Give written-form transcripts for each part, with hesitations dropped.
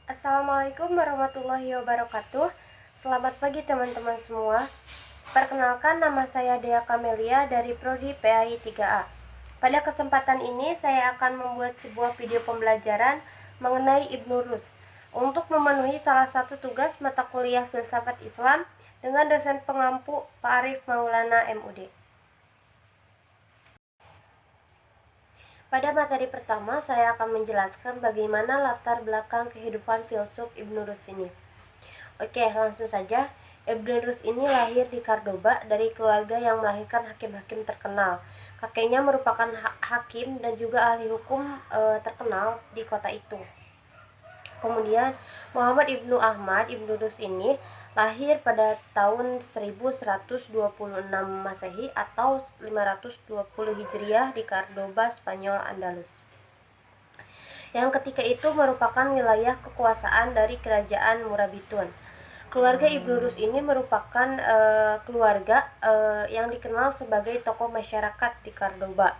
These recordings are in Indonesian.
Assalamualaikum warahmatullahi wabarakatuh. Selamat pagi teman-teman semua. Perkenalkan, nama saya Dea Kamelia dari Prodi PAI 3A. Pada kesempatan ini saya akan membuat sebuah video pembelajaran mengenai Ibnu Rus untuk memenuhi salah satu tugas mata kuliah Filsafat Islam dengan dosen pengampu Pak Arif Maulana MUD. Pada materi pertama, saya akan menjelaskan bagaimana latar belakang kehidupan filsuf Ibnu Rus ini. Oke, langsung saja. Ibnu Rus ini lahir di Cordoba dari keluarga yang melahirkan hakim-hakim terkenal. Kakeknya merupakan hakim dan juga ahli hukum terkenal di kota itu. Kemudian Muhammad Ibnu Ahmad Ibnu Rus ini lahir pada tahun 1126 Masehi atau 520 Hijriah di Cordoba, Spanyol, Andalus. Yang ketika itu merupakan wilayah kekuasaan dari kerajaan Murabitun. Keluarga Ibnu Rus ini merupakan keluarga yang dikenal sebagai tokoh masyarakat di Cordoba,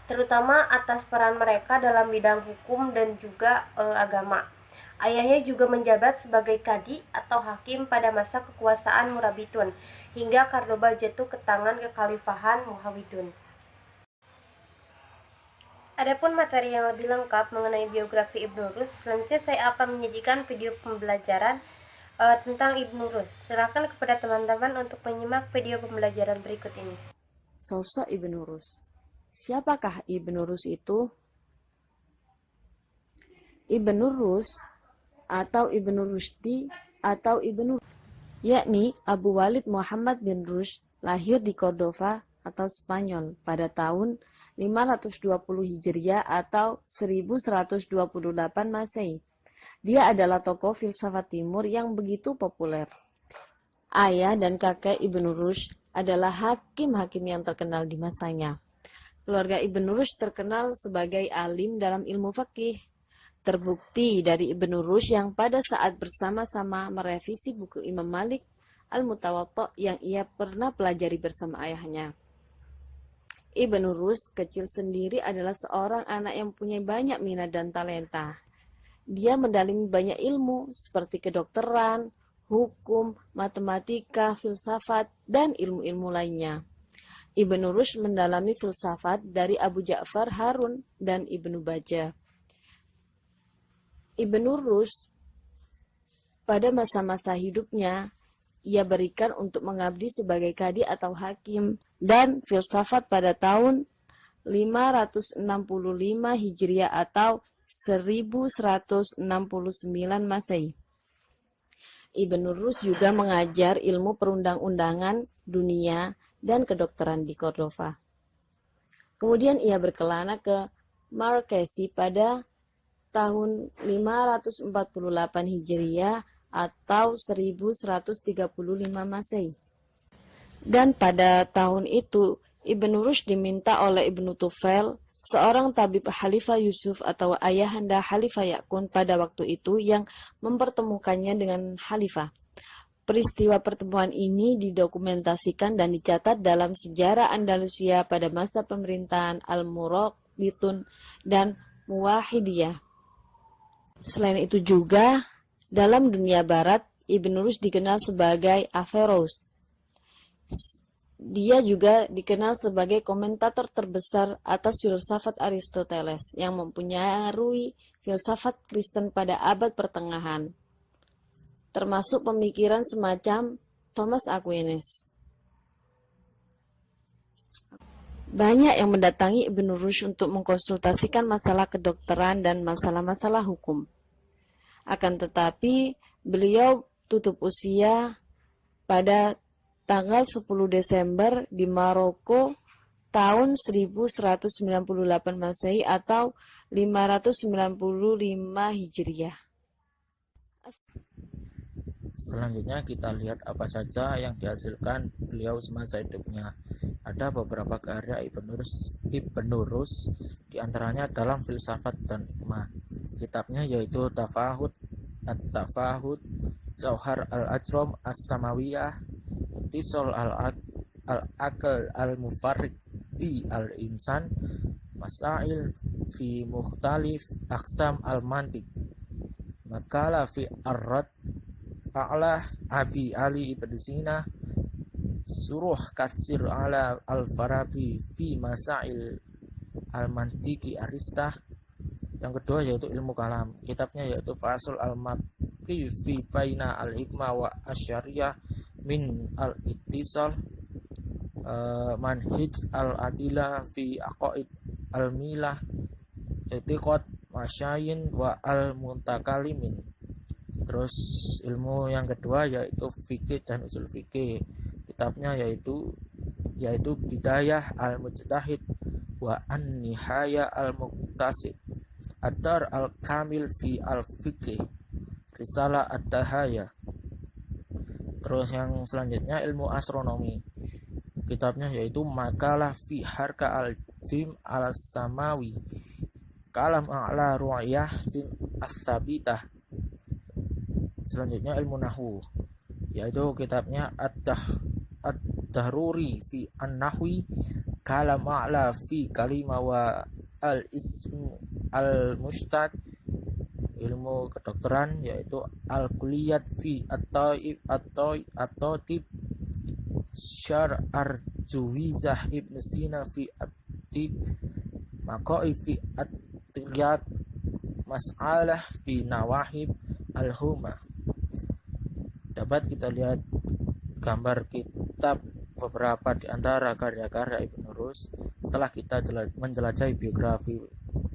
terutama atas peran mereka dalam bidang hukum dan juga agama. Ayahnya juga menjabat sebagai kadi atau hakim pada masa kekuasaan Murabitun hingga Cordoba jatuh ke tangan kekhalifahan Muhawidun. Adapun materi yang lebih lengkap mengenai biografi Ibnu Rus, selanjutnya saya akan menyajikan video pembelajaran tentang Ibnu Rus. Silakan kepada teman-teman untuk menyimak video pembelajaran berikut ini. Sosok Ibnu Rus. Siapakah Ibnu Rus itu? Ibnu Rus atau Ibnu Rushdi atau Ibnu, yakni Abu Walid Muhammad bin Rushd, lahir di Cordova atau Spanyol pada tahun 520 Hijriah atau 1128 Masehi. Dia adalah tokoh filsafat timur yang begitu populer. Ayah dan kakek Ibnu Rushd adalah hakim-hakim yang terkenal di masanya. Keluarga Ibnu Rushd terkenal sebagai alim dalam ilmu fikih. Terbukti dari Ibnu Rushd yang pada saat bersama-sama merevisi buku Imam Malik Al-Mutawatta yang ia pernah pelajari bersama ayahnya. Ibnu Rushd kecil sendiri adalah seorang anak yang punya banyak minat dan talenta. Dia mendalami banyak ilmu seperti kedokteran, hukum, matematika, filsafat, dan ilmu-ilmu lainnya. Ibnu Rushd mendalami filsafat dari Abu Ja'far Harun dan Ibnu Bajjah. Ibnu Rushd pada masa-masa hidupnya ia berikan untuk mengabdi sebagai kadi atau hakim dan filsafat pada tahun 565 Hijriah atau 1169 Masehi. Ibnu Rushd juga mengajar ilmu perundang-undangan dunia dan kedokteran di Cordova. Kemudian ia berkelana ke Marrakesh pada tahun 548 Hijriah atau 1135 Masehi. Dan pada tahun itu, Ibnu Rushd diminta oleh Ibnu Tufail, seorang tabib Khalifah Yusuf atau ayahanda Khalifah Yakun pada waktu itu yang mempertemukannya dengan Khalifah. Peristiwa pertemuan ini didokumentasikan dan dicatat dalam sejarah Andalusia pada masa pemerintahan Al-Murabitun dan Muwahhidiyah. Selain itu juga, dalam dunia barat, Ibnu Rushd dikenal sebagai Averroes. Dia juga dikenal sebagai komentator terbesar atas filsafat Aristoteles yang mempengaruhi filsafat Kristen pada abad pertengahan, termasuk pemikiran semacam Thomas Aquinas. Banyak yang mendatangi Ibnu Rushd untuk mengkonsultasikan masalah kedokteran dan masalah-masalah hukum. Akan tetapi, beliau tutup usia pada tanggal 10 Desember di Maroko tahun 1198 Masehi atau 595 Hijriah. Selanjutnya kita lihat apa saja yang dihasilkan beliau semasa hidupnya. Ada beberapa karya Ibnu Rushd, diantaranya dalam filsafat dan hikmah. Kitabnya yaitu Tafahud, At-Tafahud, Jauhar al-Ajrom As-Samawiyah, Tisol al-Aql al-Mufarrid fi al-Insan, Masail fi Mukhtalif Aqsam al-Mantiq, Maqala fi Ar-Rad A'la Abi Ali ibn Sina Suruh Katsir ala Al-Farabi fi Masail Al-Mantiki Aristah. Yang kedua yaitu ilmu kalam, kitabnya yaitu Fasul Al-Maqi fi Baina Al-Hikmah wa Asyariyah min Al-Ittisal, Manhij Al-Adila fi Aqaid Al-Milah Etiqad Masyayin wa Al-Muntakalimin. Terus ilmu yang kedua yaitu fikih dan usul fikih, kitabnya yaitu Bidayah Al-Mujtahid wa An-Nihaya Al-Muqtasid, Ad-Dar Al-Kamil fi Al-Fiqh, Risalah Ad-Dahaya. Terus yang selanjutnya ilmu astronomi, kitabnya yaitu Makalah fi Harka Al-Jim Al-Samawi, Kalam A'la Ru'yah Jim As-Sabitah. Selanjutnya ilmu nahwu, yaitu kitabnya Ad-Dahruri fi An-Nahwi, Kalam A'la fi Kalima wa Al-Ismu Al-Mustaq. Ilmu kedokteran yaitu Al-Kulliyat fi At-Taib, Syar Arjuwizah Ibn Sina fi At-Tib, Maqai fi At-Tiryat, Mas'alah fi Nawahib Al-Huma. Dapat kita lihat gambar kitab beberapa di antara karya-karya Ibn Rus setelah kita menjelajahi biografi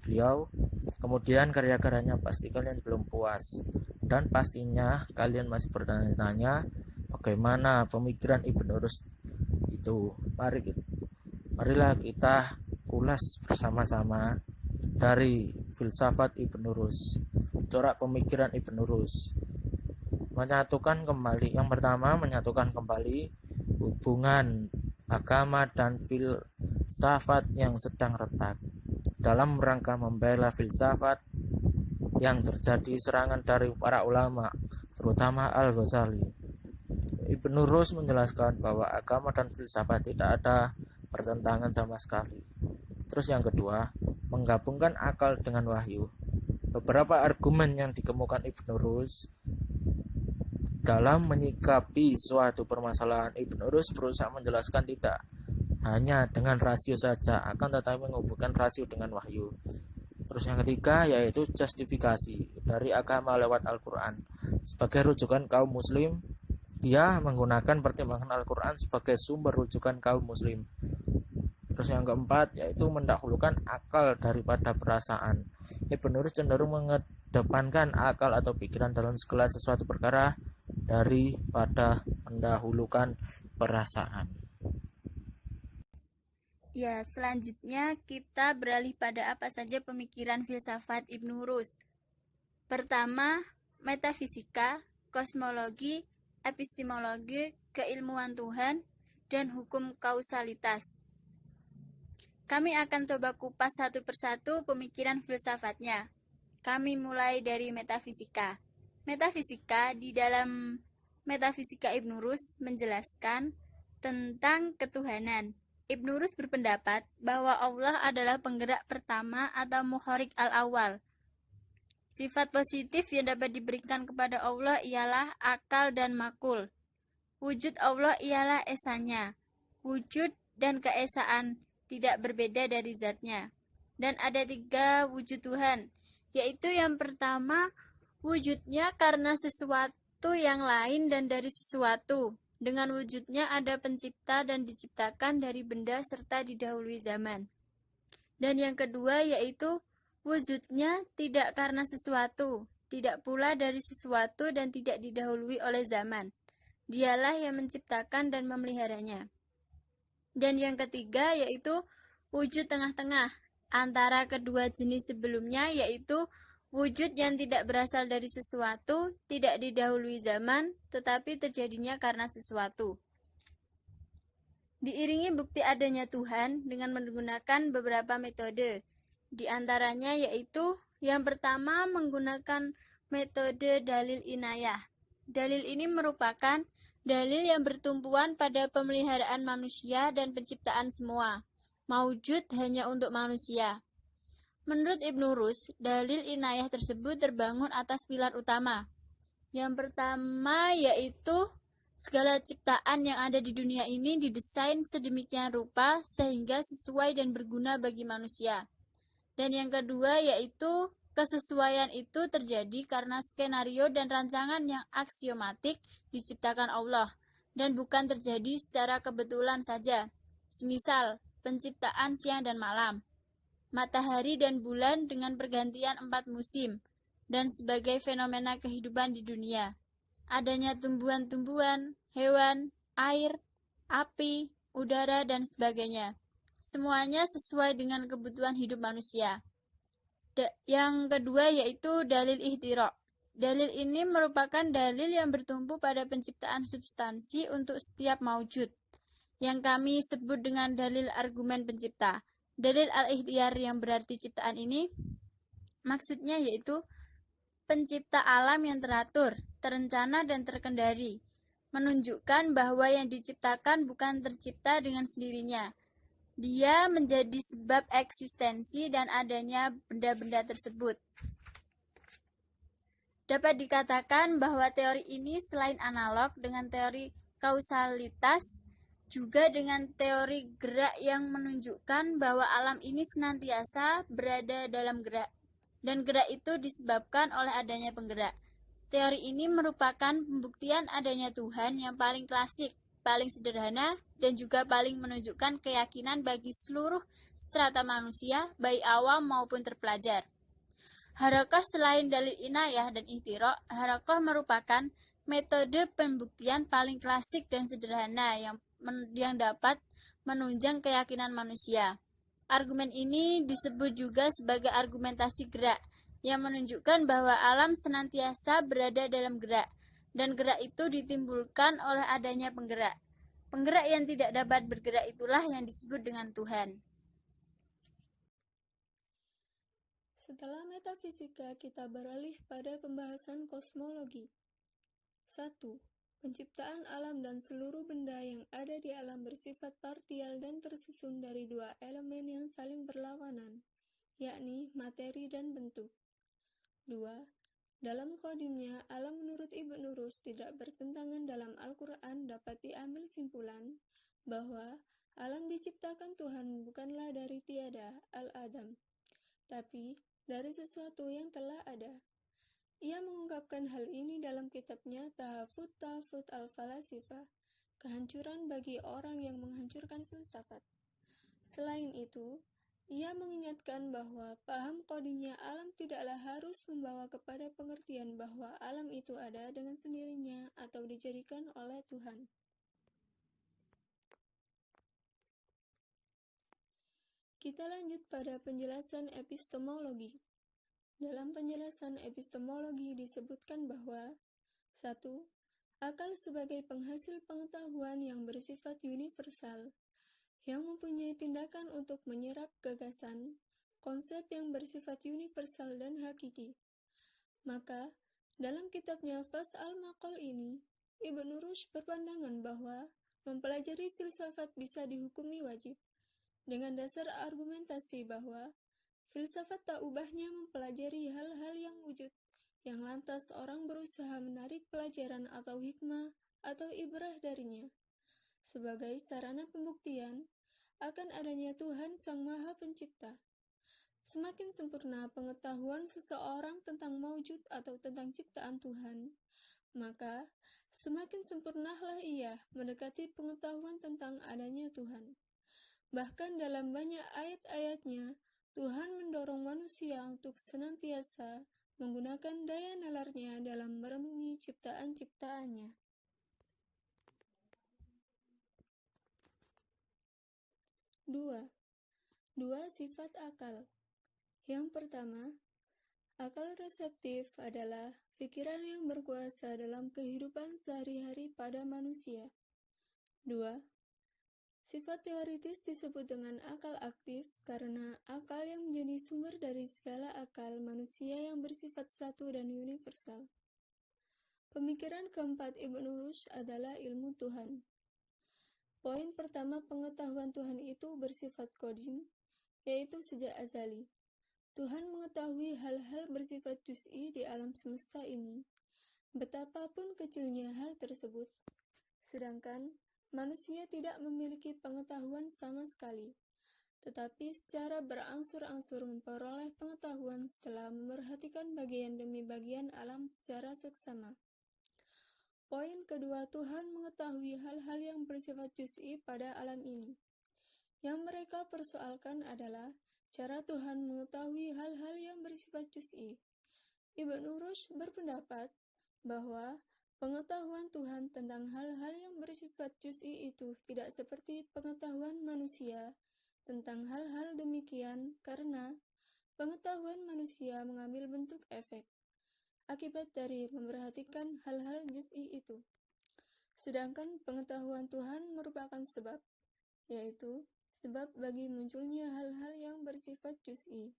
beliau. Kemudian karya-karyanya pasti kalian belum puas, dan pastinya kalian masih bertanya-tanya bagaimana pemikiran Ibn Rus itu. Marilah kita ulas bersama-sama dari filsafat Ibn Rus, corak pemikiran Ibn Rus. Yang pertama, menyatukan kembali hubungan agama dan filsafat yang sedang retak. Dalam rangka membela filsafat yang terjadi serangan dari para ulama, terutama Al-Ghazali. Ibn Rus menjelaskan bahwa agama dan filsafat tidak ada pertentangan sama sekali. Terus yang kedua, menggabungkan akal dengan wahyu. Beberapa argumen yang dikemukakan Ibn Rus dalam menyikapi suatu permasalahan, Ibn Rus berusaha menjelaskan tidak hanya dengan rasio saja, akan tetapi menghubungkan rasio dengan wahyu. Terus yang ketiga yaitu justifikasi dari agama lewat Al-Quran. Sebagai rujukan kaum muslim, dia menggunakan pertimbangan Al-Quran sebagai sumber rujukan kaum muslim. Terus yang keempat yaitu mendahulukan akal daripada perasaan. Ibn Rus cenderung mengedepankan akal atau pikiran dalam segala sesuatu perkara daripada mendahulukan perasaan. Ya, selanjutnya kita beralih pada apa saja pemikiran filsafat Ibn Rus. Pertama, metafisika, kosmologi, epistemologi, keilmuan Tuhan, dan hukum kausalitas. Kami akan coba kupas satu persatu pemikiran filsafatnya. Kami mulai dari metafisika. Metafisika di dalam metafisika Ibn Rus menjelaskan tentang ketuhanan. Ibn Rus berpendapat bahwa Allah adalah penggerak pertama atau muhorrik al-awal. Sifat positif yang dapat diberikan kepada Allah ialah akal dan makul. Wujud Allah ialah esanya. Wujud dan keesaan tidak berbeda dari zatnya. Dan ada 3 wujud Tuhan, yaitu yang pertama, wujudnya karena sesuatu yang lain dan dari sesuatu. Dengan wujudnya ada pencipta dan diciptakan dari benda serta didahului zaman. Dan yang kedua yaitu wujudnya tidak karena sesuatu, tidak pula dari sesuatu dan tidak didahului oleh zaman. Dialah yang menciptakan dan memeliharanya. Dan yang ketiga yaitu wujud tengah-tengah antara kedua jenis sebelumnya, yaitu wujud yang tidak berasal dari sesuatu, tidak didahului zaman, tetapi terjadinya karena sesuatu. Diiringi bukti adanya Tuhan dengan menggunakan beberapa metode. Di antaranya yaitu yang pertama menggunakan metode dalil inayah. Dalil ini merupakan dalil yang bertumpuan pada pemeliharaan manusia dan penciptaan semua. Maujud hanya untuk manusia. Menurut Ibnu Rus, dalil inayah tersebut terbangun atas pilar utama. Yang pertama yaitu segala ciptaan yang ada di dunia ini didesain sedemikian rupa sehingga sesuai dan berguna bagi manusia. Dan yang kedua yaitu kesesuaian itu terjadi karena skenario dan rancangan yang aksiomatik diciptakan Allah dan bukan terjadi secara kebetulan saja. Semisal penciptaan siang dan malam, matahari dan bulan dengan pergantian 4 musim, dan sebagai fenomena kehidupan di dunia. Adanya tumbuhan-tumbuhan, hewan, air, api, udara, dan sebagainya. Semuanya sesuai dengan kebutuhan hidup manusia. Yang kedua yaitu dalil ihtiraq. Dalil ini merupakan dalil yang bertumpu pada penciptaan substansi untuk setiap maujud, yang kami sebut dengan dalil argumen pencipta. Dalil al-ikhtiyar yang berarti ciptaan ini maksudnya yaitu pencipta alam yang teratur, terencana, dan terkendali, menunjukkan bahwa yang diciptakan bukan tercipta dengan sendirinya. Dia menjadi sebab eksistensi dan adanya benda-benda tersebut. Dapat dikatakan bahwa teori ini selain analog dengan teori kausalitas, juga dengan teori gerak yang menunjukkan bahwa alam ini senantiasa berada dalam gerak, dan gerak itu disebabkan oleh adanya penggerak. Teori ini merupakan pembuktian adanya Tuhan yang paling klasik, paling sederhana, dan juga paling menunjukkan keyakinan bagi seluruh strata manusia, baik awam maupun terpelajar. Harakah selain dalil inayah dan ihtiraq, harakah merupakan metode pembuktian paling klasik dan sederhana yang dapat menunjang keyakinan manusia. Argumen ini disebut juga sebagai argumentasi gerak, yang menunjukkan bahwa alam senantiasa berada dalam gerak, dan gerak itu ditimbulkan oleh adanya penggerak. Penggerak yang tidak dapat bergerak itulah yang disebut dengan Tuhan. Setelah metafisika, kita beralih pada pembahasan kosmologi. 1. Penciptaan alam dan seluruh benda yang ada di alam bersifat partial dan tersusun dari dua elemen yang saling berlawanan, yakni materi dan bentuk. 2. Dalam kodimnya, alam menurut Ibnu Rus tidak bertentangan dalam Al-Quran dapat diambil simpulan bahwa alam diciptakan Tuhan bukanlah dari tiada, al-adam, tapi dari sesuatu yang telah ada. Ia mengungkapkan hal ini dalam kitabnya Tahafut al-Falasifah, kehancuran bagi orang yang menghancurkan filsafat. Selain itu, ia mengingatkan bahwa paham kodimnya alam tidaklah harus membawa kepada pengertian bahwa alam itu ada dengan sendirinya atau dijadikan oleh Tuhan. Kita lanjut pada penjelasan epistemologi. Dalam penjelasan epistemologi disebutkan bahwa 1. Akal sebagai penghasil pengetahuan yang bersifat universal, yang mempunyai tindakan untuk menyerap gagasan, konsep yang bersifat universal dan hakiki. Maka, dalam kitabnya Fas al-Maqal ini, Ibnu Rushd berpandangan bahwa mempelajari filsafat bisa dihukumi wajib, dengan dasar argumentasi bahwa filsafat tak ubahnya mempelajari hal-hal yang wujud, yang lantas orang berusaha menarik pelajaran atau hikmah atau ibrah darinya, sebagai sarana pembuktian akan adanya Tuhan Sang Maha Pencipta. Semakin sempurna pengetahuan seseorang tentang maujud atau tentang ciptaan Tuhan, maka semakin sempurnalah ia mendekati pengetahuan tentang adanya Tuhan. Bahkan dalam banyak ayat-ayatnya, Tuhan mendorong manusia untuk senantiasa menggunakan daya nalarnya dalam merenungi ciptaan-ciptaannya. 2. Sifat akal. Yang pertama, akal reseptif adalah pikiran yang berkuasa dalam kehidupan sehari-hari pada manusia. 2. Sifat teoritis disebut dengan akal aktif karena akal yang menjadi sumber dari segala akal manusia yang bersifat satu dan universal. Pemikiran keempat Ibnu Rushd adalah ilmu Tuhan. Poin pertama, pengetahuan Tuhan itu bersifat kodim, yaitu sejak azali. Tuhan mengetahui hal-hal bersifat juz'i di alam semesta ini, betapapun kecilnya hal tersebut, sedangkan manusia tidak memiliki pengetahuan sama sekali, tetapi secara berangsur-angsur memperoleh pengetahuan setelah memerhatikan bagian demi bagian alam secara seksama. Poin kedua, Tuhan mengetahui hal-hal yang bersifat juz'i pada alam ini. Yang mereka persoalkan adalah cara Tuhan mengetahui hal-hal yang bersifat juz'i. Ibnu Rushd berpendapat bahwa pengetahuan Tuhan tentang hal-hal yang bersifat juz'i itu tidak seperti pengetahuan manusia tentang hal-hal demikian karena pengetahuan manusia mengambil bentuk efek, akibat dari memperhatikan hal-hal juz'i itu. Sedangkan pengetahuan Tuhan merupakan sebab, yaitu sebab bagi munculnya hal-hal yang bersifat juz'i.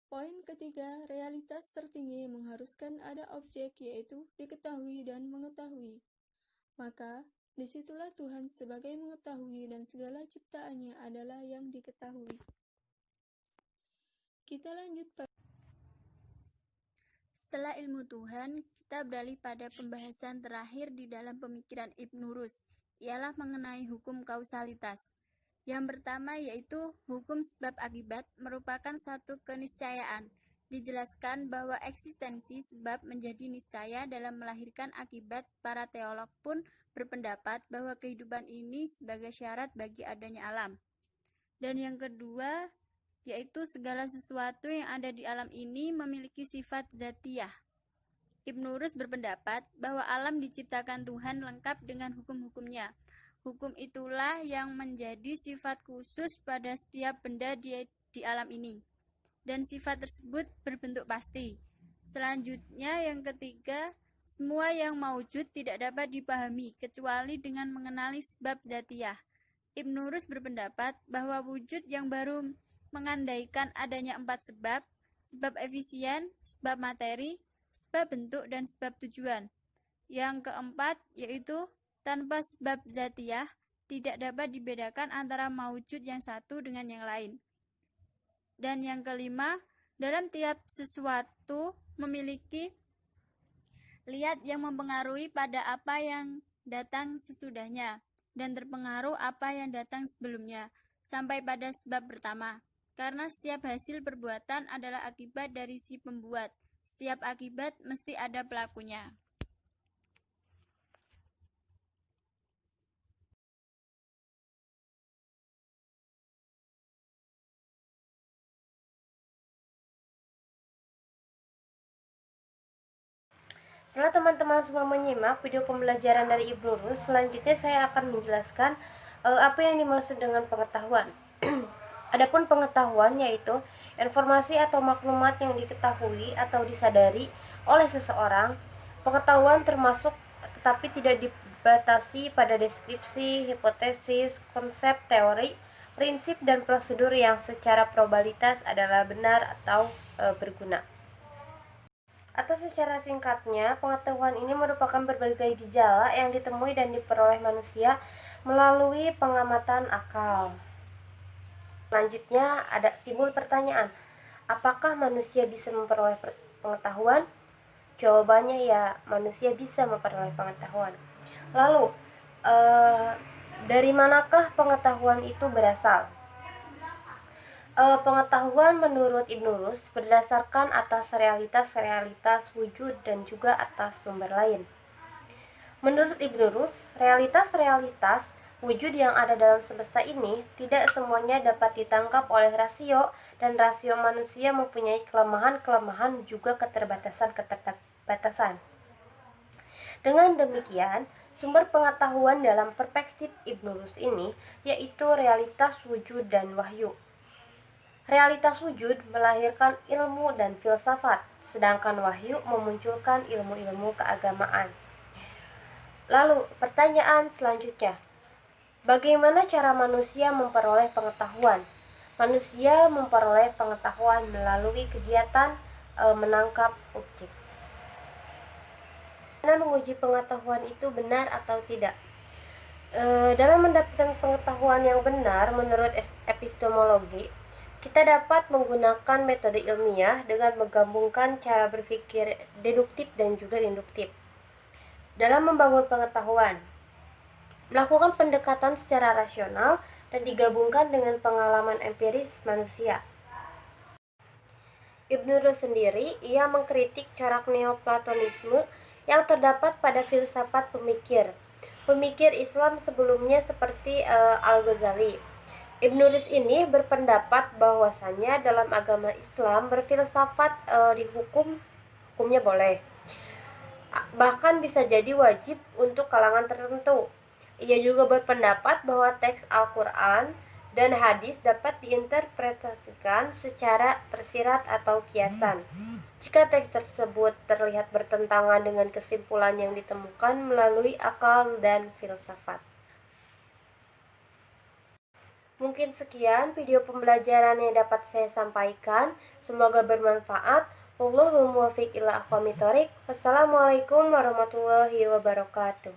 Poin ketiga, realitas tertinggi mengharuskan ada objek, yaitu diketahui dan mengetahui. Maka, disitulah Tuhan sebagai mengetahui dan segala ciptaannya adalah yang diketahui. Kita lanjut pada Setelah ilmu Tuhan, kita beralih pada pembahasan terakhir di dalam pemikiran Ibnu Rushd, ialah mengenai hukum kausalitas. Yang pertama yaitu hukum sebab akibat merupakan satu keniscayaan. Dijelaskan bahwa eksistensi sebab menjadi niscaya dalam melahirkan akibat. Para teolog pun berpendapat bahwa kehidupan ini sebagai syarat bagi adanya alam. Dan yang kedua yaitu segala sesuatu yang ada di alam ini memiliki sifat dzatiyah. Ibnu Rushd berpendapat bahwa alam diciptakan Tuhan lengkap dengan hukum-hukumnya. Hukum itulah yang menjadi sifat khusus pada setiap benda di alam ini. Dan sifat tersebut berbentuk pasti. Selanjutnya yang ketiga, semua yang maujud tidak dapat dipahami kecuali dengan mengenali sebab dzatiyah. Ibnu Rushd berpendapat bahwa wujud yang baru mengandaikan adanya 4 sebab, sebab efisien, sebab materi, sebab bentuk, dan sebab tujuan. Yang keempat yaitu tanpa sebab dzatiyah tidak dapat dibedakan antara maujud yang satu dengan yang lain. Dan yang kelima, dalam tiap sesuatu memiliki lihat yang mempengaruhi pada apa yang datang sesudahnya dan terpengaruh apa yang datang sebelumnya sampai pada sebab pertama. Karena setiap hasil perbuatan adalah akibat dari si pembuat. Setiap akibat mesti ada pelakunya. Setelah teman-teman semua menyimak video pembelajaran dari Ibnu Rushd, selanjutnya saya akan menjelaskan apa yang dimaksud dengan pengetahuan. Adapun pengetahuan yaitu informasi atau maklumat yang diketahui atau disadari oleh seseorang. Pengetahuan termasuk tetapi tidak dibatasi pada deskripsi, hipotesis, konsep, teori, prinsip, dan prosedur yang secara probabilitas adalah benar atau berguna. Atau secara singkatnya, pengetahuan ini merupakan berbagai gejala yang ditemui dan diperoleh manusia melalui pengamatan akal. Selanjutnya timbul pertanyaan, apakah manusia bisa memperoleh pengetahuan? Jawabannya ya, manusia bisa memperoleh pengetahuan. Lalu, dari manakah pengetahuan itu berasal? Pengetahuan menurut Ibnu Rushd berdasarkan atas realitas-realitas wujud dan juga atas sumber lain. Menurut Ibnu Rushd, realitas-realitas wujud yang ada dalam semesta ini tidak semuanya dapat ditangkap oleh rasio, dan rasio manusia mempunyai kelemahan-kelemahan juga keterbatasan-keterbatasan. Dengan demikian, sumber pengetahuan dalam perspektif Ibnu Rushd ini yaitu realitas wujud dan wahyu. Realitas wujud melahirkan ilmu dan filsafat, sedangkan wahyu memunculkan ilmu-ilmu keagamaan. Lalu, pertanyaan selanjutnya, bagaimana cara manusia memperoleh pengetahuan? Manusia memperoleh pengetahuan melalui kegiatan menangkap objek. Bagaimana menguji pengetahuan itu benar atau tidak? Dalam mendapatkan pengetahuan yang benar menurut epistemologi, Kita dapat menggunakan metode ilmiah dengan menggabungkan cara berpikir deduktif dan juga induktif dalam membangun pengetahuan, melakukan pendekatan secara rasional, dan digabungkan dengan pengalaman empiris manusia. Ibnu Rus sendiri, ia mengkritik corak Neoplatonisme yang terdapat pada filsafat pemikir Islam sebelumnya seperti Al-Ghazali. Ibnu Rus ini berpendapat bahwasannya dalam agama Islam berfilsafat hukumnya boleh, bahkan bisa jadi wajib untuk kalangan tertentu. Ia juga berpendapat bahwa teks Al-Quran dan hadis dapat diinterpretasikan secara tersirat atau kiasan jika teks tersebut terlihat bertentangan dengan kesimpulan yang ditemukan melalui akal dan filsafat. Mungkin sekian video pembelajaran yang dapat saya sampaikan. Semoga bermanfaat. Wallahul muwaffiq ila aqwamit thoriq. Wassalamualaikum warahmatullahi wabarakatuh.